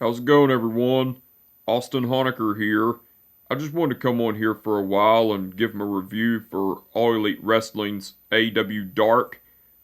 How's it going, everyone? Austin Honecker here. I just wanted to come on here for a while and give my review for All Elite Wrestling's AEW Dark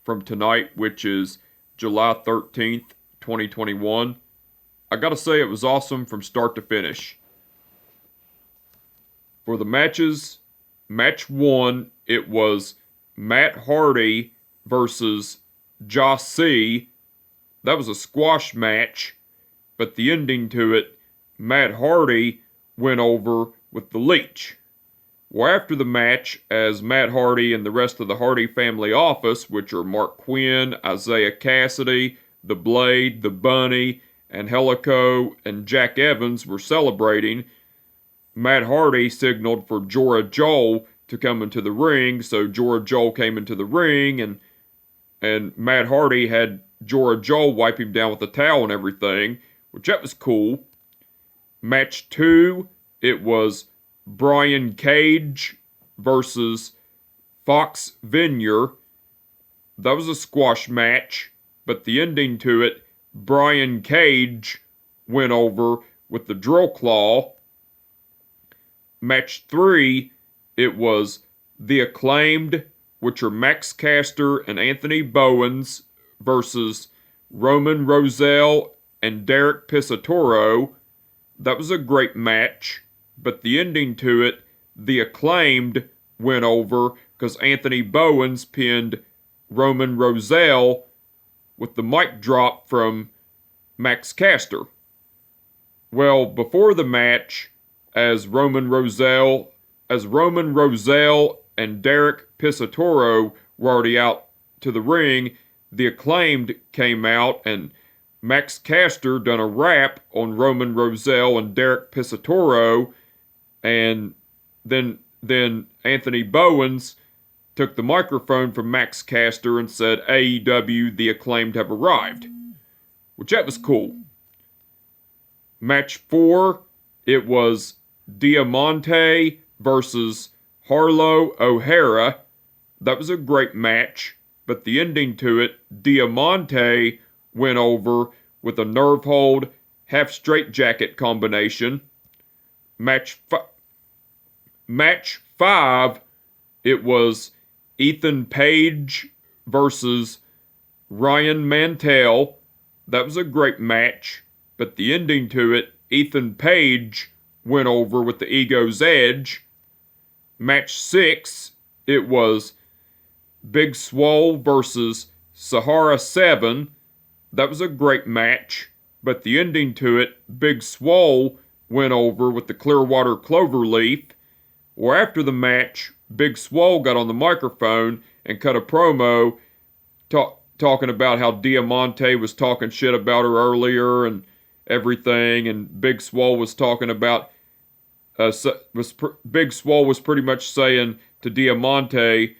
from tonight, which is July 13th, 2021. I gotta say, it was awesome from start to finish. For the matches, match one, it was Matt Hardy versus Josh C. That was a squash match, but the ending to it, Matt Hardy went over with the Leech. Well, after the match, as Matt Hardy and the rest of the Hardy family office, which are Mark Quinn, Isaiah Cassidy, The Blade, The Bunny, and Helico and Jack Evans were celebrating, Matt Hardy signaled for Jorah Joel to come into the ring, so Jorah Joel came into the ring, and Matt Hardy had Jorah Joel wipe him down with a towel and everything, which that was cool. Match two, it was Brian Cage versus Fox Vineyard. That was a squash match, but the ending to it, Brian Cage went over with the drill claw. Match three, it was The Acclaimed, which are Max Caster and Anthony Bowens versus Roman Roselle and Derek Pisatoro. That was a great match, but the ending to it, The Acclaimed went over because Anthony Bowens pinned Roman Roselle with the mic drop from Max Caster. Well, before the match, as Roman Roselle and Derek Pisatoro were already out to the ring, The Acclaimed came out and Max Caster done a rap on Roman Roselle and Derek Pisatoro, and then Anthony Bowens took the microphone from Max Caster and said, AEW, The Acclaimed have arrived, which that was cool. Match four, it was Diamante versus Harlow O'Hara. That was a great match, but the ending to it, Diamante went over with a nerve hold, half straightjacket combination. Match five, it was Ethan Page versus Ryan Mantell. That was a great match, but the ending to it, Ethan Page went over with the Ego's Edge. Match six, it was Big Swole versus Sahara 7. That was a great match, but the ending to it, Big Swole went over with the Clearwater Cloverleaf. Or after the match, Big Swole got on the microphone and cut a promo talking about how Diamante was talking shit about her earlier and everything, and Big Swole was talking about Big Swole was pretty much saying to Diamante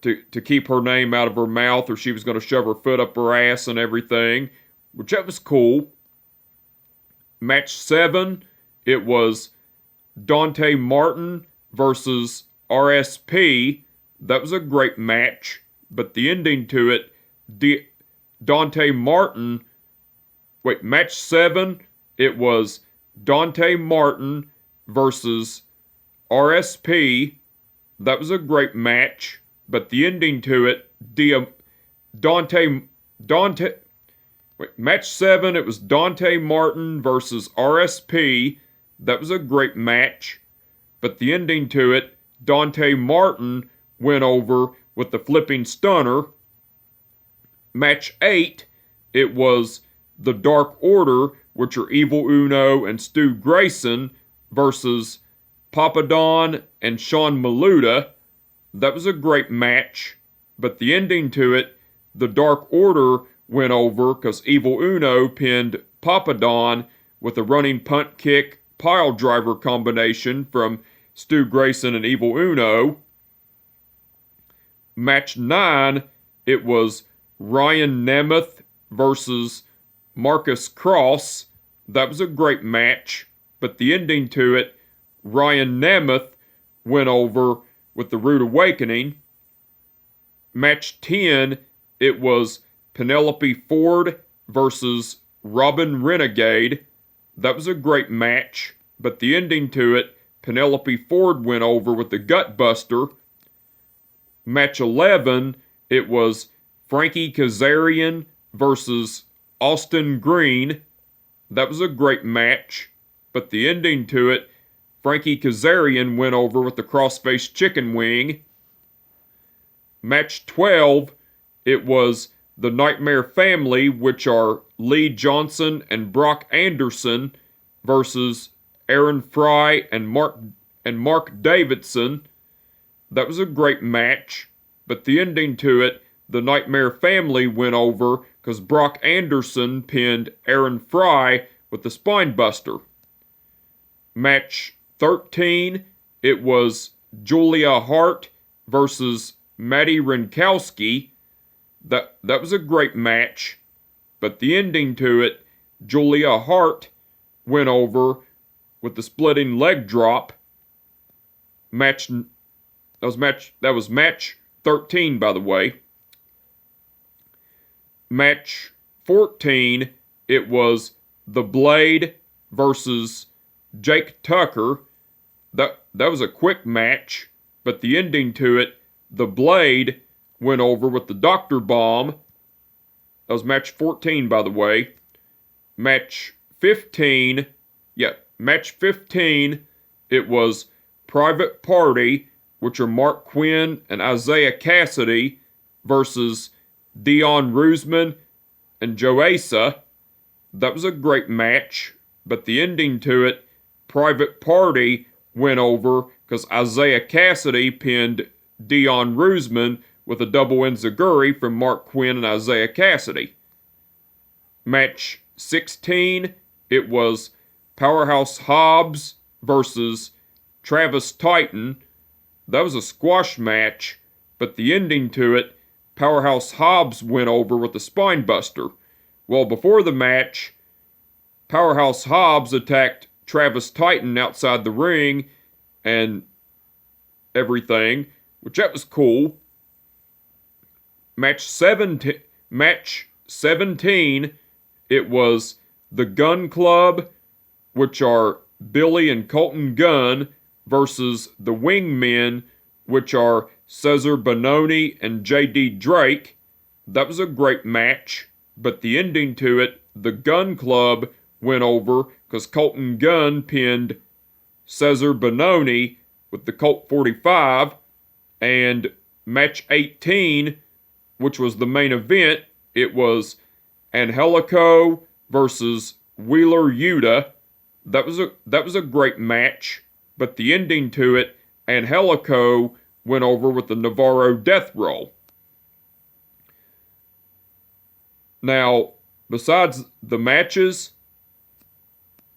to keep her name out of her mouth or she was going to shove her foot up her ass and everything, which that was cool. Match seven, it was Dante Martin versus RSP. That was a great match, but the ending to it, match seven, it was Dante Martin versus RSP. That was a great match, but the ending to it, match seven, it was Dante Martin versus RSP. That was a great match, but the ending to it, Dante Martin went over with the flipping stunner. Match eight, it was the Dark Order, which are Evil Uno and Stu Grayson, versus Papadon and Sean Maluda. That was a great match, but the ending to it, the Dark Order went over because Evil Uno pinned Papadon with a running punt kick pile driver combination from Stu Grayson and Evil Uno. Match 9, it was Ryan Nemeth versus Marcus Cross. That was a great match, but the ending to it, Ryan Nemeth went over with the Rude Awakening. Match 10, it was Penelope Ford versus Robin Renegade. That was a great match, but the ending to it, Penelope Ford went over with the Gutbuster. Match 11, it was Frankie Kazarian versus Austin Green. That was a great match, but the ending to it, Frankie Kazarian went over with the crossface chicken wing. Match 12, it was the Nightmare Family, which are Lee Johnson and Brock Anderson, versus Aaron Fry and Mark Davidson. That was a great match, but the ending to it, the Nightmare Family went over because Brock Anderson pinned Aaron Fry with the Spine Buster. Match 13, it was Julia Hart versus Maddie Rinkowski. That was a great match, but the ending to it, Julia Hart went over with the splitting leg drop. That was match 13, by the way. Match 14, it was The Blade versus Jake Tucker. That was a quick match, but the ending to it, The Blade went over with the Dr. Bomb. That was match 14, by the way. Match 15, it was Private Party, which are Mark Quinn and Isaiah Cassidy, versus Dion Rusman and Joasa. That was a great match, but the ending to it, Private Party went over because Isaiah Cassidy pinned Dion Rusman with a double enziguri from Mark Quinn and Isaiah Cassidy. Match 16, it was Powerhouse Hobbs versus Travis Titan. That was a squash match, but the ending to it, Powerhouse Hobbs went over with the Spine Buster. Well, before the match, Powerhouse Hobbs attacked Travis Titan outside the ring and everything, which that was cool. Match 17, it was the Gun Club, which are Billy and Colton Gunn, versus the Wingmen, which are Cesar Bononi and J.D. Drake. That was a great match, but the ending to it, the Gun Club went over because Colton Gunn pinned Cesar Bononi with the Colt 45, and match 18, which was the main event, it was Angelico versus Wheeler Yuta. That was a great match, but the ending to it, Angelico went over with the Navarro Death Roll. Now, besides the matches,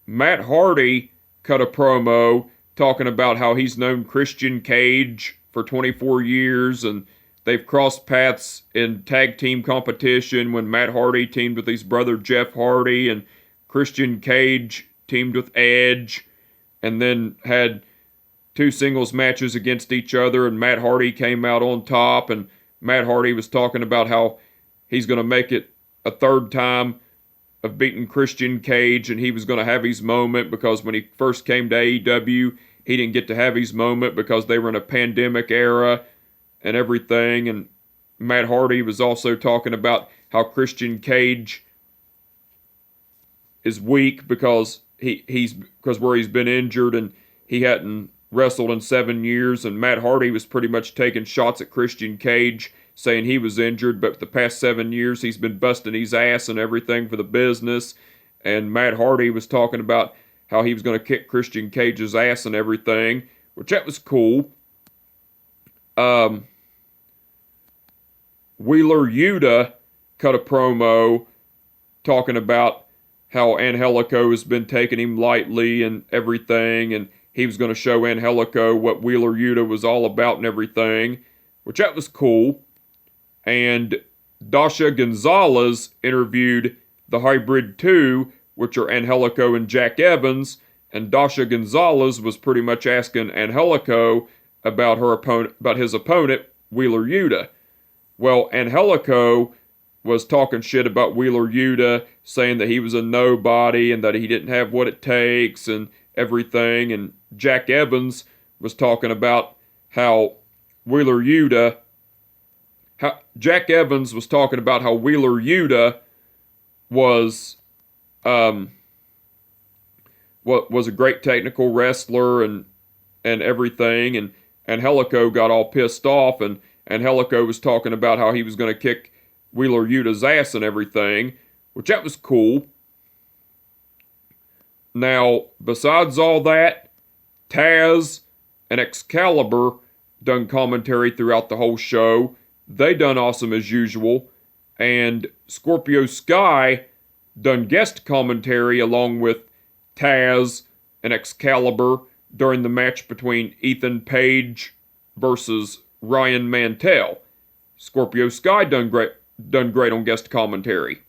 Matt Hardy cut a promo talking about how he's known Christian Cage for 24 years and they've crossed paths in tag team competition when Matt Hardy teamed with his brother Jeff Hardy and Christian Cage teamed with Edge and then had two singles matches against each other and Matt Hardy came out on top and Matt Hardy was talking about how he's going to make it a third time of beating Christian Cage and he was going to have his moment because when he first came to AEW, he didn't get to have his moment because they were in a pandemic era and everything. And Matt Hardy was also talking about how Christian Cage is weak because he's where he's been injured and he hadn't wrestled in 7 years. And Matt Hardy was pretty much taking shots at Christian Cage, saying he was injured, but the past 7 years he's been busting his ass and everything for the business. And Matt Hardy was talking about how he was going to kick Christian Cage's ass and everything, which that was cool. Wheeler Yuta cut a promo talking about how Angelico has been taking him lightly and everything, and he was going to show Angelico what Wheeler Yuta was all about and everything, which that was cool. And Dasha Gonzalez interviewed the Hybrid 2, which are Angelico and Jack Evans, and Dasha Gonzalez was pretty much asking Angelico about his opponent, Wheeler Yuta. Well, Angelico was talking shit about Wheeler Yuta, saying that he was a nobody and that he didn't have what it takes and everything. And Jack Evans was talking about how Wheeler Yuta, Jack Evans was talking about how Wheeler Yuta was a great technical wrestler and everything, and Helico got all pissed off, and Helico was talking about how he was going to kick Wheeler Yuta's ass and everything, which that was cool. Now, besides all that, Taz and Excalibur done commentary throughout the whole show. They done awesome as usual. And Scorpio Sky done guest commentary along with Taz and Excalibur during the match between Ethan Page versus Ryan Mantell. Scorpio Sky done great on guest commentary.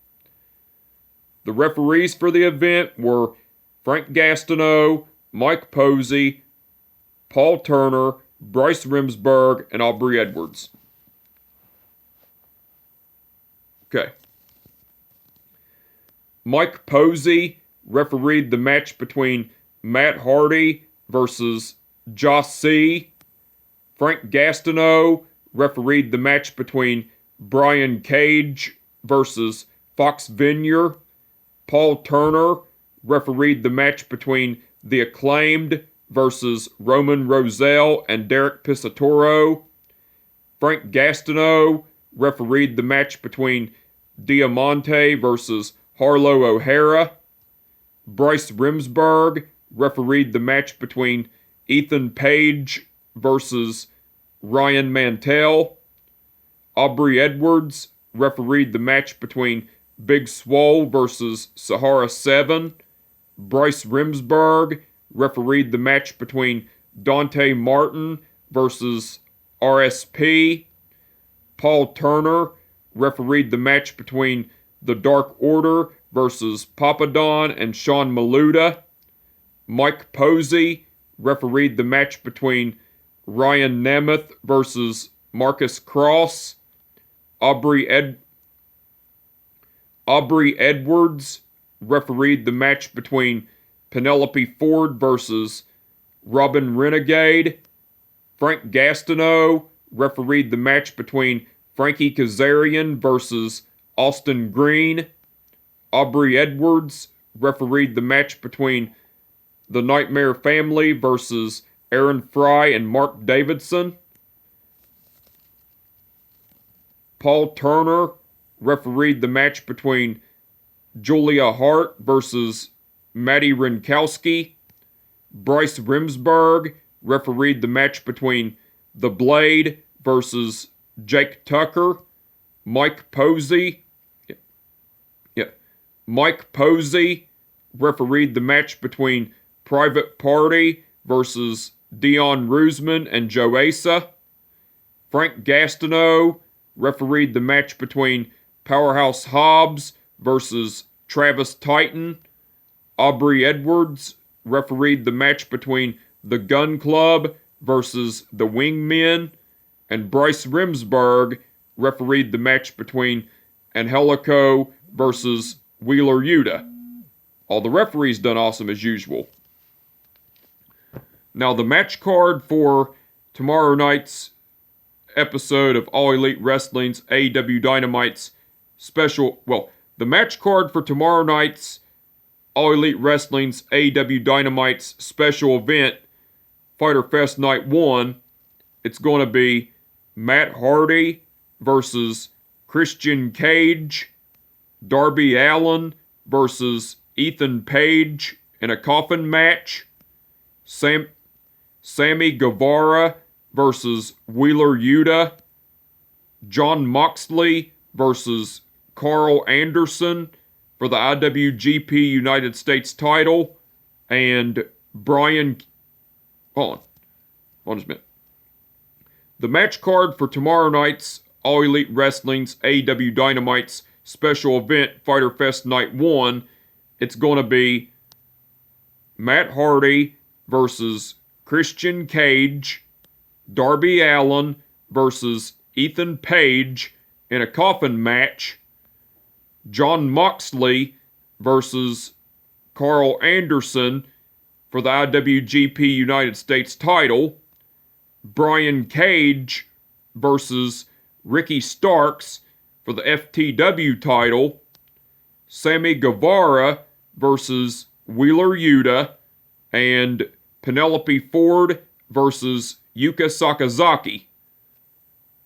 The referees for the event were Frank Gastineau, Mike Posey, Paul Turner, Bryce Remsburg, and Aubrey Edwards. Okay. Mike Posey refereed the match between Matt Hardy versus Josh C. Frank Gastineau refereed the match between Brian Cage versus Fox Vineyard. Paul Turner refereed the match between The Acclaimed versus Roman Roselle and Derek Pisatoro. Frank Gastineau refereed the match between Diamante versus Harlow O'Hara. Bryce Remsburg refereed the match between Ethan Page versus Ryan Mantell. Aubrey Edwards refereed the match between Big Swole versus Sahara 7. Bryce Remsburg refereed the match between Dante Martin versus RSP. Paul Turner refereed the match between The Dark Order versus Papadon and Sean Maluda. Mike Posey refereed the match between Ryan Nemeth versus Marcus Cross. Aubrey Edwards refereed the match between Penelope Ford versus Robin Renegade. Frank Gastineau refereed the match between Frankie Kazarian versus Austin Green. Aubrey Edwards refereed the match between The Nightmare Family versus Aaron Fry and Mark Davidson. Paul Turner refereed the match between Julia Hart versus Maddie Rinkowski. Bryce Remsburg refereed the match between The Blade versus Jake Tucker. Mike Posey refereed the match between Private Party versus Dion Rusman and Joe Asa. Frank Gastineau refereed the match between Powerhouse Hobbs versus Travis Titan. Aubrey Edwards refereed the match between The Gun Club versus The Wingmen. And Bryce Remsburg refereed the match between Angelico versus Wheeler Yuta. All the referees done awesome as usual. Now the match card for tomorrow night's episode of All Elite Wrestling's AEW Dynamite's special... the match card for tomorrow night's All Elite Wrestling's AEW Dynamite's special event, Fyter Fest Night 1, it's going to be Matt Hardy versus Christian Cage, Darby Allin versus Ethan Page in a coffin match, Sammy Guevara versus Wheeler Yuta, Jon Moxley versus Carl Anderson for the IWGP United States title, and Brian... Hold on just a minute. The match card for tomorrow night's All Elite Wrestling's AEW Dynamite's special event, Fyter Fest Night 1, it's going to be Matt Hardy versus Christian Cage, Darby Allin versus Ethan Page in a coffin match, John Moxley versus Carl Anderson for the IWGP United States title. Brian Cage versus Ricky Starks for the FTW title. Sammy Guevara versus Wheeler Yuta. And Penelope Ford versus Yuka Sakazaki.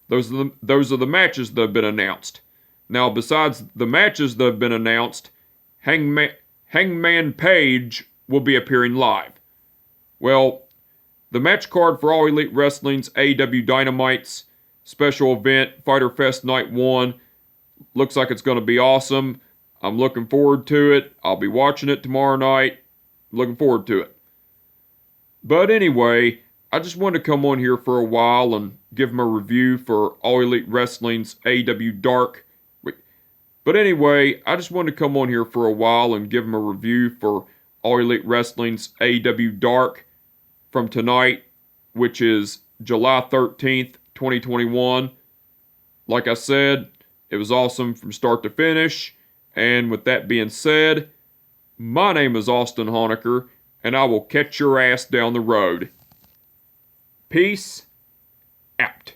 Those are the matches that have been announced. Now, besides the matches that have been announced, Hangman Page will be appearing live. Well, the match card for All Elite Wrestling's AEW Dynamite's special event, Fyter Fest Night 1, looks like it's going to be awesome. I'm looking forward to it. I'll be watching it tomorrow night. Looking forward to it. But anyway, I just wanted to come on here for a while and give them a review for All Elite Wrestling's AEW Dark. But anyway, I just wanted to come on here for a while and give them a review for All Elite Wrestling's AEW Dark from tonight, which is July 13th, 2021. Like I said, it was awesome from start to finish. And with that being said, my name is Austin Honecker, and I will catch your ass down the road. Peace out.